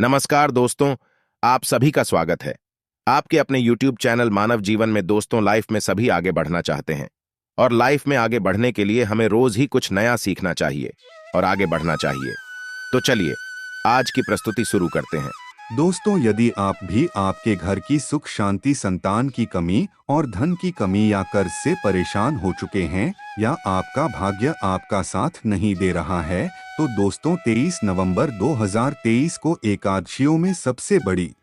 नमस्कार दोस्तों, आप सभी का स्वागत है। आपके अपने YouTube चैनल मानव जीवन में दोस्तों, लाइफ में सभी आगे बढ़ना चाहते हैं और लाइफ में आगे बढ़ने के लिए हमें रोज ही कुछ नया सीखना चाहिए और आगे बढ़ना चाहिए। तो चलिए आज की प्रस्तुति शुरू करते हैं। दोस्तों, यदि आप भी आपके घर की सुख शांति, संतान की कमी और धन की कमी या कर्ज से परेशान हो चुके हैं या आपका भाग्य आपका साथ नहीं दे रहा है, तो दोस्तों 23 नवंबर 2023 को एकादशियों में सबसे बड़ी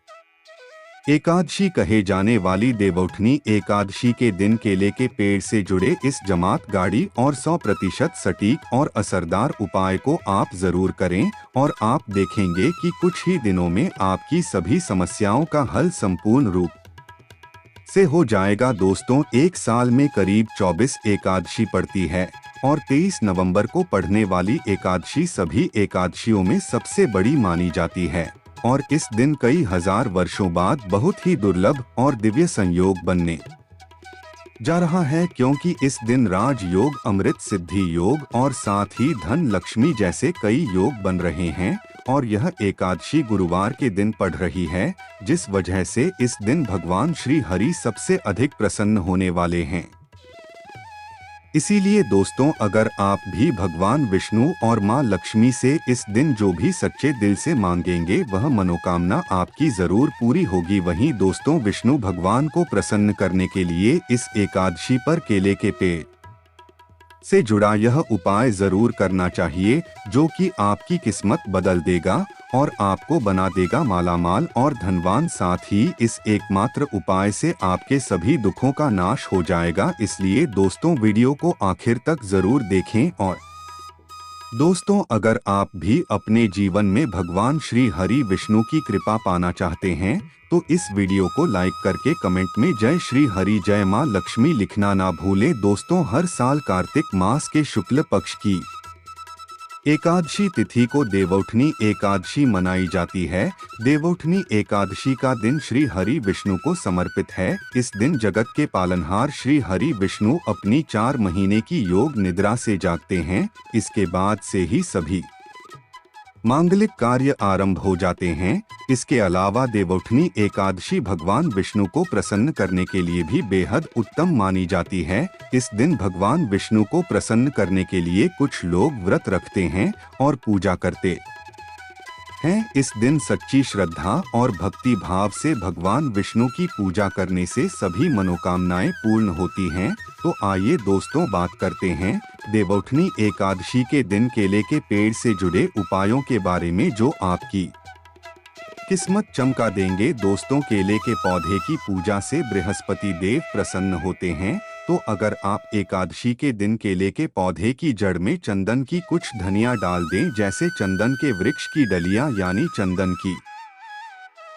एकादशी कहे जाने वाली देवउठनी एकादशी के दिन केले के पेड़ से जुड़े इस जमात गाड़ी और 100% सटीक और असरदार उपाय को आप जरूर करें और आप देखेंगे कि कुछ ही दिनों में आपकी सभी समस्याओं का हल संपूर्ण रूप से हो जाएगा। दोस्तों, एक साल में करीब 24 एकादशी पड़ती है और 23 नवंबर को पढ़ने वाली एकादशी सभी एकादशियों में सबसे बड़ी मानी जाती है और इस दिन कई हजार वर्षों बाद बहुत ही दुर्लभ और दिव्य संयोग बनने जा रहा है, क्योंकि इस दिन राज योग, अमृत सिद्धि योग और साथ ही धन लक्ष्मी जैसे कई योग बन रहे हैं और यह एकादशी गुरुवार के दिन पड़ रही है, जिस वजह से इस दिन भगवान श्री हरि सबसे अधिक प्रसन्न होने वाले हैं। इसीलिए दोस्तों, अगर आप भी भगवान विष्णु और मां लक्ष्मी से इस दिन जो भी सच्चे दिल से मांगेंगे वह मनोकामना आपकी जरूर पूरी होगी। वहीं दोस्तों, विष्णु भगवान को प्रसन्न करने के लिए इस एकादशी पर केले के पेड़ से जुड़ा यह उपाय जरूर करना चाहिए, जो कि आपकी किस्मत बदल देगा और आपको बना देगा मालामाल और धनवान। साथ ही इस एकमात्र उपाय से आपके सभी दुखों का नाश हो जाएगा। इसलिए दोस्तों, वीडियो को आखिर तक जरूर देखें। और दोस्तों, अगर आप भी अपने जीवन में भगवान श्री हरि विष्णु की कृपा पाना चाहते हैं तो इस वीडियो को लाइक करके कमेंट में जय श्री हरि, जय मां लक्ष्मी लिखना ना भूलें। दोस्तों, हर साल कार्तिक मास के शुक्ल पक्ष की एकादशी तिथि को देवउठनी एकादशी मनाई जाती है। देवउठनी एकादशी का दिन श्री हरि विष्णु को समर्पित है। इस दिन जगत के पालनहार श्री हरि विष्णु अपनी 4 महीने की योग निद्रा से जागते हैं। इसके बाद से ही सभी मांगलिक कार्य आरंभ हो जाते हैं। इसके अलावा देवउठनी एकादशी भगवान विष्णु को प्रसन्न करने के लिए भी बेहद उत्तम मानी जाती है। इस दिन भगवान विष्णु को प्रसन्न करने के लिए कुछ लोग व्रत रखते हैं और पूजा करते हैं। इस दिन सच्ची श्रद्धा और भक्ति भाव से भगवान विष्णु की पूजा करने से सभी मनोकामनाएं पूर्ण होती हैं। तो आइए दोस्तों, बात करते हैं देवउठनी एकादशी के दिन केले के पेड़ से जुड़े उपायों के बारे में, जो आपकी किस्मत चमका देंगे। दोस्तों, केले के पौधे की पूजा से बृहस्पति देव प्रसन्न होते हैं। तो अगर आप एकादशी के दिन केले के पौधे की जड़ में चंदन की कुछ धनिया डाल दें, जैसे चंदन के वृक्ष की डलियां यानी चंदन की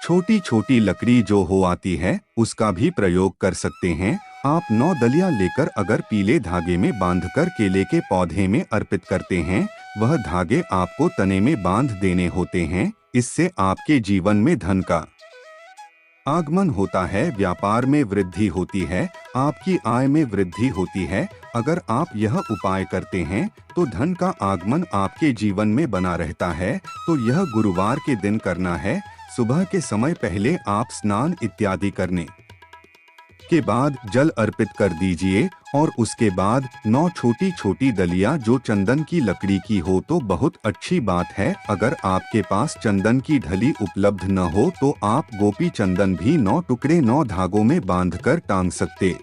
छोटी छोटी लकड़ी जो हो आती है, उसका भी प्रयोग कर सकते हैं। आप 9 दलियां लेकर अगर पीले धागे में बांधकर केले के पौधे में अर्पित करते हैं, वह धागे आपको तने में बांध देने होते हैं। इससे आपके जीवन में धन का आगमन होता है, व्यापार में वृद्धि होती है, आपकी आय में वृद्धि होती है। अगर आप यह उपाय करते हैं तो धन का आगमन आपके जीवन में बना रहता है। तो यह गुरुवार के दिन करना है। सुबह के समय पहले आप स्नान इत्यादि करने के बाद जल अर्पित कर दीजिए और उसके बाद 9 छोटी छोटी दलियां जो चंदन की लकड़ी की हो तो बहुत अच्छी बात है। अगर आपके पास चंदन की ढली उपलब्ध न हो तो आप गोपी चंदन भी 9 टुकड़े 9 धागों में बांधकर टांग सकते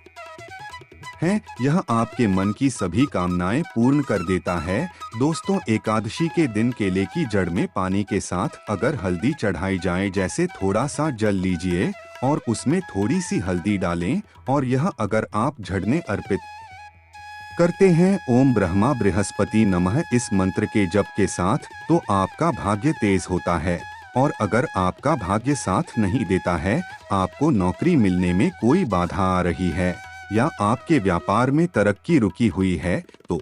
हैं। यह आपके मन की सभी कामनाएं पूर्ण कर देता है। दोस्तों, एकादशी के दिन केले की जड़ में पानी के साथ अगर हल्दी चढ़ाई जाए, जैसे थोड़ा सा जल लीजिए और उसमें थोड़ी सी हल्दी डालें और यह अगर आप झड़ने अर्पित करते हैं ओम ब्रह्मा बृहस्पति नमः इस मंत्र के जप के साथ, तो आपका भाग्य तेज होता है। और अगर आपका भाग्य साथ नहीं देता है, आपको नौकरी मिलने में कोई बाधा आ रही है या आपके व्यापार में तरक्की रुकी हुई है, तो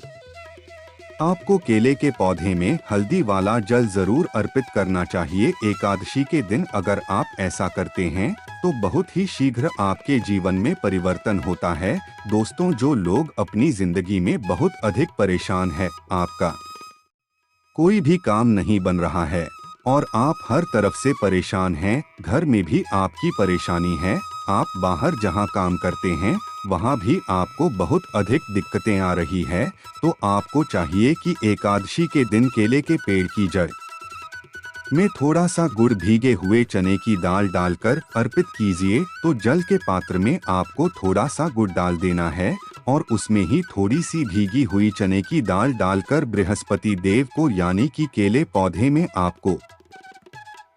आपको केले के पौधे में हल्दी वाला जल जरूर अर्पित करना चाहिए। एकादशी के दिन अगर आप ऐसा करते हैं तो बहुत ही शीघ्र आपके जीवन में परिवर्तन होता है। दोस्तों, जो लोग अपनी जिंदगी में बहुत अधिक परेशान है, आपका कोई भी काम नहीं बन रहा है, और आप हर तरफ से परेशान हैं। घर में भी आपकी परेशानी है। आप बाहर जहां काम करते हैं वहां भी आपको बहुत अधिक दिक्कतें आ रही है। तो आपको चाहिए कि एकादशी के दिन केले के पेड़ की जड़ में थोड़ा सा गुड़ भीगे हुए चने की दाल डालकर अर्पित कीजिए। तो जल के पात्र में आपको थोड़ा सा गुड़ डाल देना है और उसमें ही थोड़ी सी भीगी हुई चने की दाल डालकर बृहस्पति देव को यानी कि केले पौधे में आपको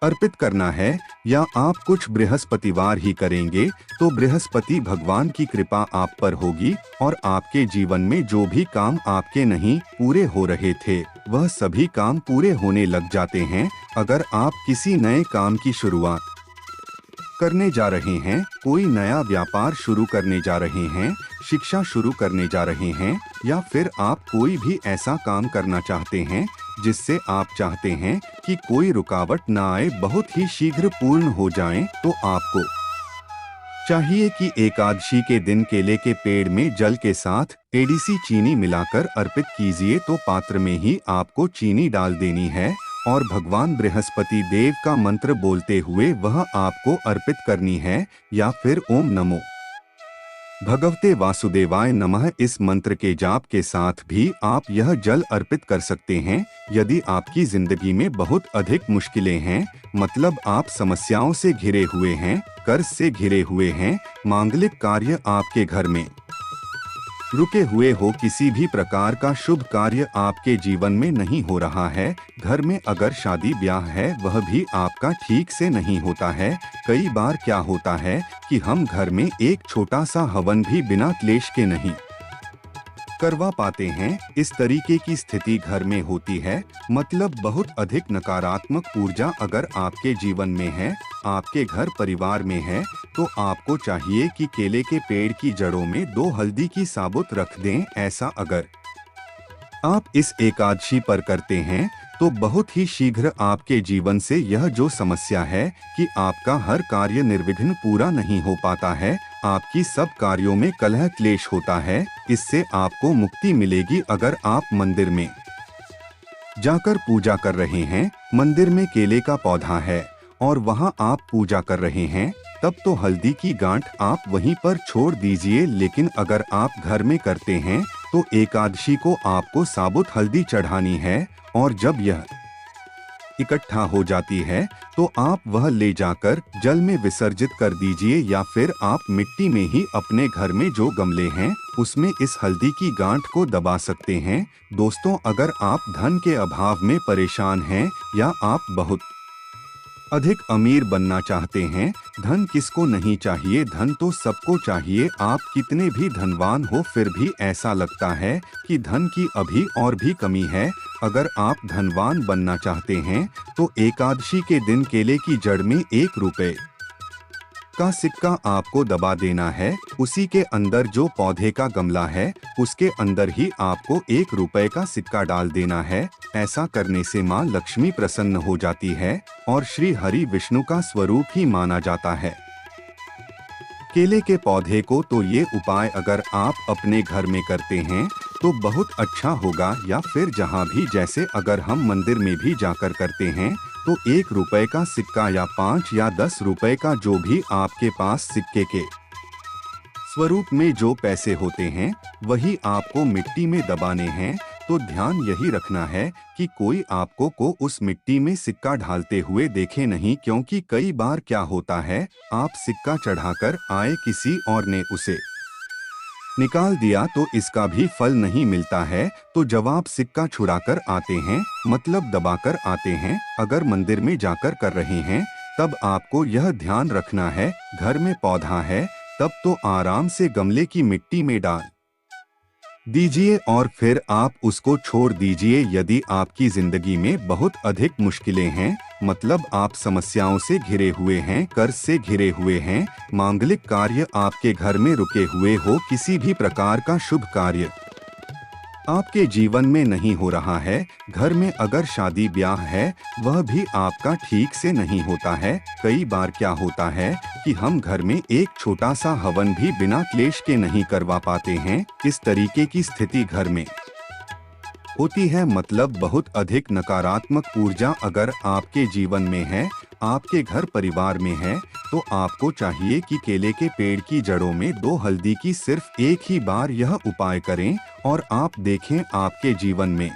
अर्पित करना है। या आप कुछ बृहस्पतिवार ही करेंगे तो बृहस्पति भगवान की कृपा आप पर होगी और आपके जीवन में जो भी काम आपके नहीं पूरे हो रहे थे वह सभी काम पूरे होने लग जाते हैं। अगर आप किसी नए काम की शुरुआत करने जा रहे हैं, कोई नया व्यापार शुरू करने जा रहे हैं, शिक्षा शुरू करने जा रहे हैं या फिर आप कोई भी ऐसा काम करना चाहते हैं जिससे आप चाहते हैं कि कोई रुकावट ना आए, बहुत ही शीघ्र पूर्ण हो जाएं, तो आपको चाहिए कि एकादशी के दिन केले के पेड़ में जल के साथ एडीसी चीनी मिलाकर अर्पित कीजिए। तो पात्र में ही आपको चीनी डाल देनी है और भगवान बृहस्पति देव का मंत्र बोलते हुए वह आपको अर्पित करनी है या फिर ओम नमो भगवते वासुदेवाय नमः इस मंत्र के जाप के साथ भी आप यह जल अर्पित कर सकते हैं। यदि आपकी जिंदगी में बहुत अधिक मुश्किलें हैं, मतलब आप समस्याओं से घिरे हुए हैं, कर्ज से घिरे हुए हैं, मांगलिक कार्य आपके घर में रुके हुए हो, किसी भी प्रकार का शुभ कार्य आपके जीवन में नहीं हो रहा है, घर में अगर शादी ब्याह है वह भी आपका ठीक से नहीं होता है। कई बार क्या होता है कि हम घर में एक छोटा सा हवन भी बिना क्लेश के नहीं करवा पाते हैं। इस तरीके की स्थिति घर में होती है, मतलब बहुत अधिक नकारात्मक ऊर्जा अगर आपके जीवन में है, आपके घर परिवार में है, तो आपको चाहिए कि केले के पेड़ की जड़ों में 2 हल्दी की साबुत रख दें। ऐसा अगर आप इस एकादशी पर करते हैं तो बहुत ही शीघ्र आपके जीवन से यह जो समस्या है कि आपका हर कार्य निर्विघ्न पूरा नहीं हो पाता है, आपकी सब कार्यों में कलह क्लेश होता है, इससे आपको मुक्ति मिलेगी। अगर आप मंदिर में जाकर पूजा कर रहे हैं, मंदिर में केले का पौधा है और वहां आप पूजा कर रहे हैं, तब तो हल्दी की गांठ आप वहीं पर छोड़ दीजिए। लेकिन अगर आप घर में करते हैं तो एकादशी को आपको साबुत हल्दी चढ़ानी है और जब यह इकट्ठा हो जाती है तो आप वह ले जाकर जल में विसर्जित कर दीजिए या फिर आप मिट्टी में ही अपने घर में जो गमले हैं उसमें इस हल्दी की गांठ को दबा सकते हैं। दोस्तों, अगर आप धन के अभाव में परेशान हैं या आप बहुत अधिक अमीर बनना चाहते हैं, धन किसको नहीं चाहिए, धन तो सबको चाहिए। आप कितने भी धनवान हो फिर भी ऐसा लगता है कि धन की अभी और भी कमी है। अगर आप धनवान बनना चाहते हैं तो एकादशी के दिन केले की जड़ में 1 रुपए का सिक्का आपको दबा देना है। उसी के अंदर जो पौधे का गमला है उसके अंदर ही आपको 1 रुपए का सिक्का डाल देना है। ऐसा करने से माँ लक्ष्मी प्रसन्न हो जाती है और श्री हरि विष्णु का स्वरूप ही माना जाता है। केले के पौधे को तो ये उपाय अगर आप अपने घर में करते हैं तो बहुत अच्छा होगा, या फिर जहाँ भी, जैसे अगर हम मंदिर में भी जाकर करते हैं तो 1 रुपए का सिक्का या 5 या 10 रुपए का जो भी आपके पास सिक्के के स्वरूप में जो पैसे होते हैं वही आपको मिट्टी में दबाने हैं। तो ध्यान यही रखना है कि कोई आपको को उस मिट्टी में सिक्का ढालते हुए देखे नहीं, क्योंकि कई बार क्या होता है आप सिक्का चढ़ाकर आए, किसी और ने उसे निकाल दिया तो इसका भी फल नहीं मिलता है। तो जब आप सिक्का छुड़ाकर आते हैं, मतलब दबाकर आते हैं, अगर मंदिर में जाकर कर रहे हैं, तब आपको यह ध्यान रखना है घर में पौधा है तब तो आराम से गमले की मिट्टी में डाल दीजिए और फिर आप उसको छोड़ दीजिए। यदि आपकी जिंदगी में बहुत अधिक मुश्किलें हैं, मतलब आप समस्याओं से घिरे हुए हैं, कर्ज से घिरे हुए हैं, मांगलिक कार्य आपके घर में रुके हुए हो, किसी भी प्रकार का शुभ कार्य आपके जीवन में नहीं हो रहा है, घर में अगर शादी ब्याह है वह भी आपका ठीक से नहीं होता है। कई बार क्या होता है कि हम घर में एक छोटा सा हवन भी बिना क्लेश के नहीं करवा पाते हैं। इस तरीके की स्थिति घर में होती है, मतलब बहुत अधिक नकारात्मक ऊर्जा अगर आपके जीवन में है, आपके घर परिवार में है, तो आपको चाहिए कि केले के पेड़ की जड़ों में 2 हल्दी की सिर्फ एक ही बार यह उपाय करें और आप देखें आपके जीवन में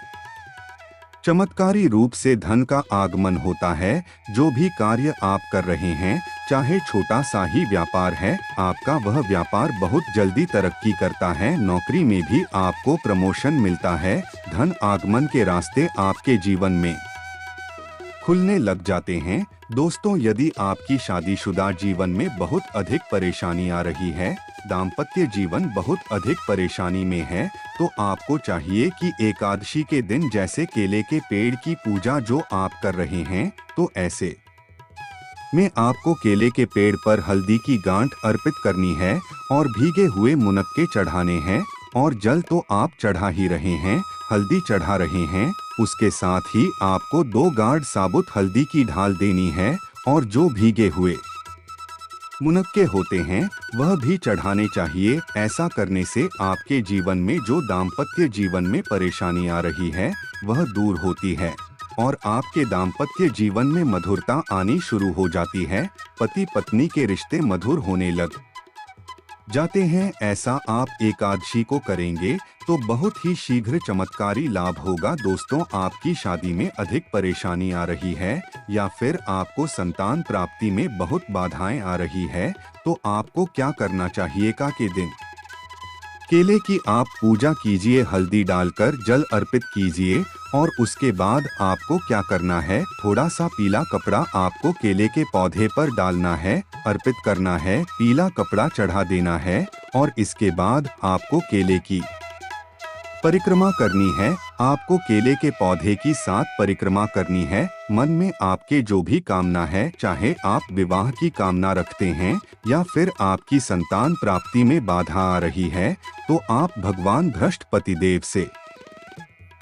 चमत्कारी रूप से धन का आगमन होता है। जो भी कार्य आप कर रहे हैं, चाहे छोटा सा ही व्यापार है, आपका वह व्यापार बहुत जल्दी तरक्की करता है। नौकरी में भी आपको प्रमोशन मिलता है। धन आगमन के रास्ते आपके जीवन में खुलने लग जाते हैं। दोस्तों, यदि आपकी शादीशुदा जीवन में बहुत अधिक परेशानी आ रही है, दाम्पत्य जीवन बहुत अधिक परेशानी में है, तो आपको चाहिए कि एकादशी के दिन जैसे केले के पेड़ की पूजा जो आप कर रहे हैं, तो ऐसे में आपको केले के पेड़ पर हल्दी की गांठ अर्पित करनी है और भीगे हुए मुनक्के चढ़ाने हैं। और जल तो आप चढ़ा ही रहे हैं, हल्दी चढ़ा रहे हैं, उसके साथ ही आपको 2 गांठ साबुत हल्दी की ढाल देनी है और जो भीगे हुए मुनक्के होते हैं वह भी चढ़ाने चाहिए। ऐसा करने से आपके जीवन में जो दाम्पत्य जीवन में परेशानी आ रही है वह दूर होती है और आपके दाम्पत्य जीवन में मधुरता आनी शुरू हो जाती है। पति पत्नी के रिश्ते मधुर होने लग जाते हैं। ऐसा आप एकादशी को करेंगे तो बहुत ही शीघ्र चमत्कारी लाभ होगा। दोस्तों, आपकी शादी में अधिक परेशानी आ रही है या फिर आपको संतान प्राप्ति में बहुत बाधाएं आ रही है, तो आपको क्या करना चाहिए? का के दिन केले की आप पूजा कीजिए, हल्दी डालकर जल अर्पित कीजिए और उसके बाद आपको क्या करना है, थोड़ा सा पीला कपड़ा आपको केले के पौधे पर डालना है, अर्पित करना है, पीला कपड़ा चढ़ा देना है और इसके बाद आपको केले की परिक्रमा करनी है। आपको केले के पौधे की 7 परिक्रमा करनी है। मन में आपके जो भी कामना है, चाहे आप विवाह की कामना रखते हैं या फिर आपकी संतान प्राप्ति में बाधा आ रही है, तो आप भगवान बृहस्पति देव से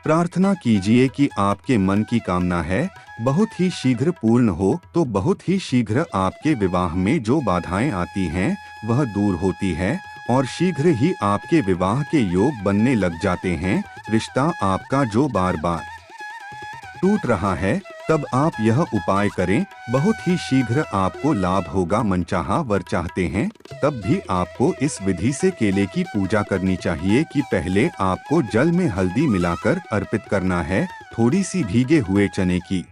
प्रार्थना कीजिए कि आपके मन की कामना है बहुत ही शीघ्र पूर्ण हो। तो बहुत ही शीघ्र आपके विवाह में जो बाधाएं आती हैं वह दूर होती है और शीघ्र ही आपके विवाह के योग बनने लग जाते हैं। रिश्ता आपका जो बार बार टूट रहा है, तब आप यह उपाय करें, बहुत ही शीघ्र आपको लाभ होगा। मनचाहा वर चाहते हैं, तब भी आपको इस विधि से केले की पूजा करनी चाहिए कि पहले आपको जल में हल्दी मिलाकर अर्पित करना है, थोड़ी सी भीगे हुए चने की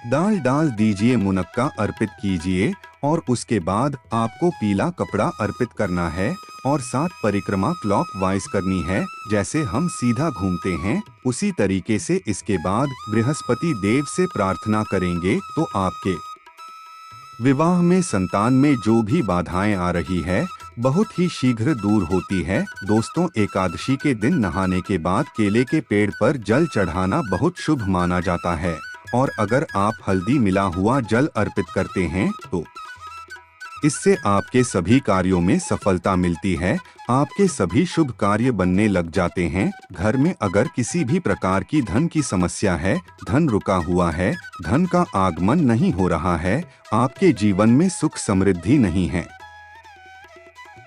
दाल डाल दीजिए, मुनक्का अर्पित कीजिए और उसके बाद आपको पीला कपड़ा अर्पित करना है और 7 परिक्रमा क्लॉकवाइज करनी है। जैसे हम सीधा घूमते हैं उसी तरीके से इसके बाद बृहस्पति देव से प्रार्थना करेंगे तो आपके विवाह में, संतान में जो भी बाधाएं आ रही है बहुत ही शीघ्र दूर होती है। दोस्तों, एकादशी के दिन नहाने के बाद केले के पेड़ पर जल चढ़ाना बहुत शुभ माना जाता है और अगर आप हल्दी मिला हुआ जल अर्पित करते हैं तो इससे आपके सभी कार्यों में सफलता मिलती है, आपके सभी शुभ कार्य बनने लग जाते हैं। घर में अगर किसी भी प्रकार की धन की समस्या है, धन रुका हुआ है, धन का आगमन नहीं हो रहा है, आपके जीवन में सुख समृद्धि नहीं है,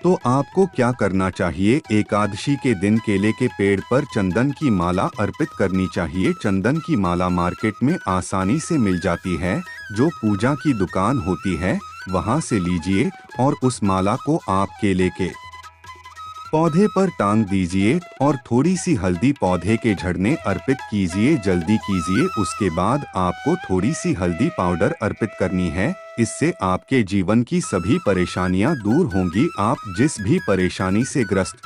तो आपको क्या करना चाहिए? एकादशी के दिन केले के पेड़ पर चंदन की माला अर्पित करनी चाहिए। चंदन की माला मार्केट में आसानी से मिल जाती है, जो पूजा की दुकान होती है वहां से लीजिए और उस माला को आप केले के पौधे पर टांग दीजिए और थोड़ी सी हल्दी पौधे के झड़ने अर्पित कीजिए। जल्दी कीजिए, उसके बाद आपको थोड़ी सी हल्दी पाउडर अर्पित करनी है। इससे आपके जीवन की सभी परेशानियां दूर होंगी। आप जिस भी परेशानी से ग्रस्त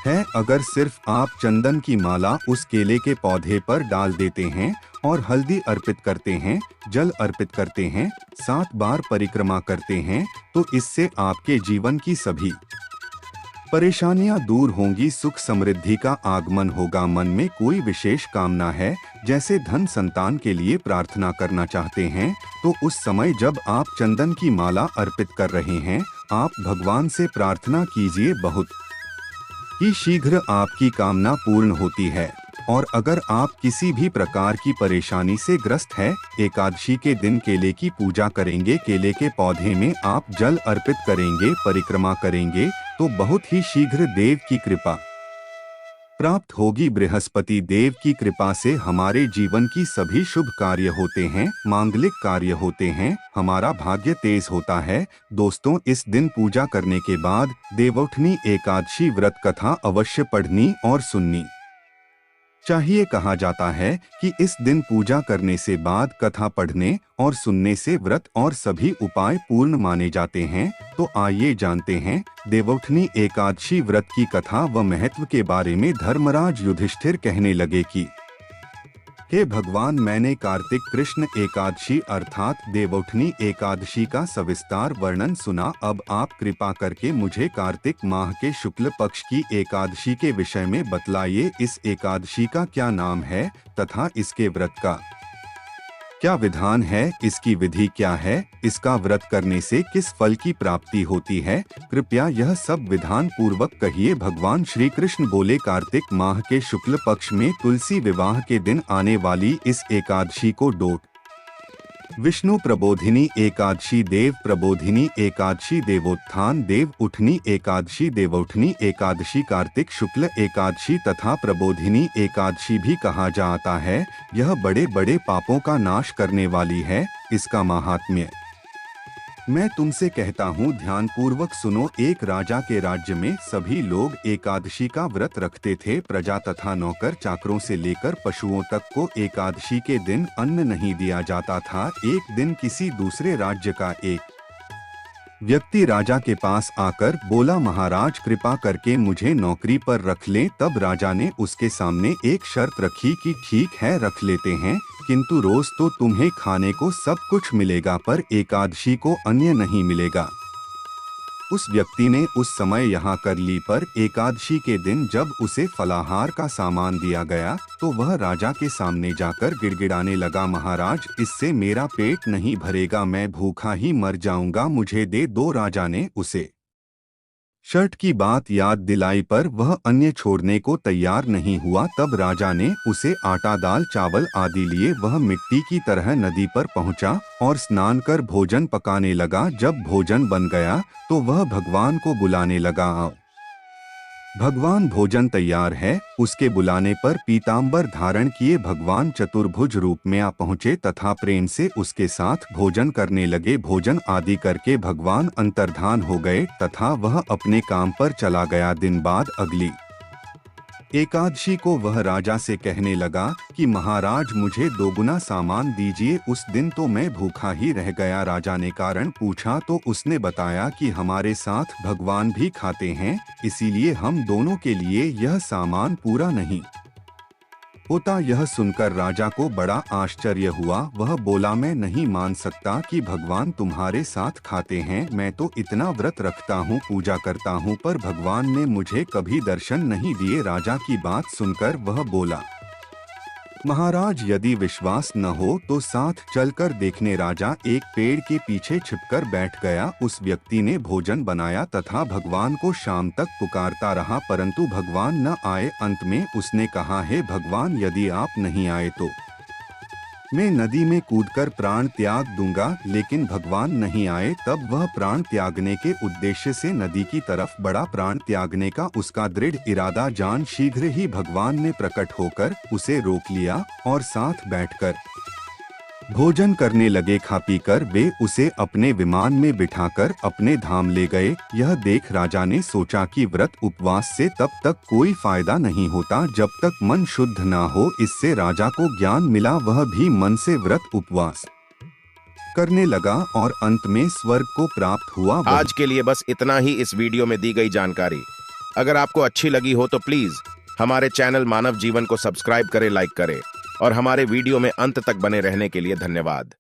है, अगर सिर्फ आप चंदन की माला उस केले के पौधे पर डाल देते हैं और हल्दी अर्पित करते हैं, जल अर्पित करते हैं, 7 बार परिक्रमा करते हैं, तो इससे आपके जीवन की सभी परेशानियां दूर होंगी, सुख समृद्धि का आगमन होगा। मन में कोई विशेष कामना है, जैसे धन, संतान के लिए प्रार्थना करना चाहते हैं, तो उस समय जब आप चंदन की माला अर्पित कर रहे हैं, आप भगवान से प्रार्थना कीजिए, बहुत ही शीघ्र आपकी कामना पूर्ण होती है। और अगर आप किसी भी प्रकार की परेशानी से ग्रस्त है, एकादशी के दिन केले की पूजा करेंगे, केले के पौधे में आप जल अर्पित करेंगे, परिक्रमा करेंगे, तो बहुत ही शीघ्र देव की कृपा प्राप्त होगी। बृहस्पति देव की कृपा से हमारे जीवन की सभी शुभ कार्य होते हैं, मांगलिक कार्य होते हैं, हमारा भाग्य तेज होता है। दोस्तों, इस दिन पूजा करने के बाद देवउठनी एकादशी व्रत कथा अवश्य पढ़नी और सुननी चाहिए। कहा जाता है कि इस दिन पूजा करने से बाद कथा पढ़ने और सुनने से व्रत और सभी उपाय पूर्ण माने जाते हैं। तो आइए जानते हैं देवउठनी एकादशी व्रत की कथा व महत्व के बारे में। धर्मराज युधिष्ठिर कहने लगे कि हे भगवान, मैंने कार्तिक कृष्ण एकादशी अर्थात देवउठनी एकादशी का सविस्तार वर्णन सुना। अब आप कृपा करके मुझे कार्तिक माह के शुक्ल पक्ष की एकादशी के विषय में बतलाइए। इस एकादशी का क्या नाम है तथा इसके व्रत का क्या विधान है, इसकी विधि क्या है, इसका व्रत करने से किस फल की प्राप्ति होती है, कृपया यह सब विधान पूर्वक कहिए। भगवान श्री कृष्ण बोले, कार्तिक माह के शुक्ल पक्ष में तुलसी विवाह के दिन आने वाली इस एकादशी को डोट विष्णु प्रबोधिनी एकादशी, देव प्रबोधिनी एकादशी, देवोत्थान देव उठनी एकादशी, देवउठनी एकादशी, कार्तिक शुक्ल एकादशी तथा प्रबोधिनी एकादशी भी कहा जाता है। यह बड़े बड़े पापों का नाश करने वाली है। इसका महात्म्य मैं तुमसे कहता हूँ, ध्यान पूर्वक सुनो। एक राजा के राज्य में सभी लोग एकादशी का व्रत रखते थे। प्रजा तथा नौकर चाकरों से लेकर पशुओं तक को एकादशी के दिन अन्न नहीं दिया जाता था। एक दिन किसी दूसरे राज्य का एक व्यक्ति राजा के पास आकर बोला, महाराज कृपा करके मुझे नौकरी पर रख लें। तब राजा ने उसके सामने एक शर्त रखी कि ठीक है, रख लेते हैं, किंतु रोज तो तुम्हें खाने को सब कुछ मिलेगा, पर एकादशी को अन्य नहीं मिलेगा। उस व्यक्ति ने उस समय यहाँ कर ली, पर एकादशी के दिन जब उसे फलाहार का सामान दिया गया तो वह राजा के सामने जाकर गिड़गिड़ाने लगा, महाराज इससे मेरा पेट नहीं भरेगा, मैं भूखा ही मर जाऊंगा, मुझे दे दो। राजा ने उसे शर्त की बात याद दिलाई, पर वह अन्य छोड़ने को तैयार नहीं हुआ। तब राजा ने उसे आटा, दाल, चावल आदि लिए वह मिट्टी की तरह नदी पर पहुंचा और स्नान कर भोजन पकाने लगा। जब भोजन बन गया तो वह भगवान को बुलाने लगा, आओ भगवान, भोजन तैयार है। उसके बुलाने पर पीतांबर धारण किए भगवान चतुर्भुज रूप में आ पहुँचे तथा प्रेम से उसके साथ भोजन करने लगे। भोजन आदि करके भगवान अंतर्धान हो गए तथा वह अपने काम पर चला गया। दिन बाद अगली एकादशी को वह राजा से कहने लगा कि महाराज मुझे दोगुना सामान दीजिए। उस दिन तो मैं भूखा ही रह गया। राजा ने कारण पूछा तो उसने बताया कि हमारे साथ भगवान भी खाते हैं, इसीलिए हम दोनों के लिए यह सामान पूरा नहीं होता। यह सुनकर राजा को बड़ा आश्चर्य हुआ। वह बोला, मैं नहीं मान सकता कि भगवान तुम्हारे साथ खाते हैं। मैं तो इतना व्रत रखता हूँ, पूजा करता हूँ, पर भगवान ने मुझे कभी दर्शन नहीं दिए। राजा की बात सुनकर वह बोला, महाराज यदि विश्वास न हो तो साथ चलकर देखने। राजा एक पेड़ के पीछे छिपकर बैठ गया। उस व्यक्ति ने भोजन बनाया तथा भगवान को शाम तक पुकारता रहा, परंतु भगवान न आए। अंत में उसने कहा, हे भगवान, यदि आप नहीं आए तो मैं नदी में कूदकर प्राण त्याग दूंगा। लेकिन भगवान नहीं आए। तब वह प्राण त्यागने के उद्देश्य से नदी की तरफ बढ़ा। प्राण त्यागने का उसका दृढ़ इरादा जान शीघ्र ही भगवान ने प्रकट होकर उसे रोक लिया और साथ बैठकर भोजन करने लगे। खा पीकर वे उसे अपने विमान में बिठाकर अपने धाम ले गए। यह देख राजा ने सोचा कि व्रत उपवास से तब तक कोई फायदा नहीं होता जब तक मन शुद्ध ना हो। इससे राजा को ज्ञान मिला, वह भी मन से व्रत उपवास करने लगा और अंत में स्वर्ग को प्राप्त हुआ। आज के लिए बस इतना ही इस वीडियो में दी गई जानकारी। अगर आपको अच्छी लगी हो तो प्लीज हमारे चैनल मानव जीवन को सब्सक्राइब करें, लाइक करें और हमारे वीडियो में अंत तक बने रहने के लिए धन्यवाद।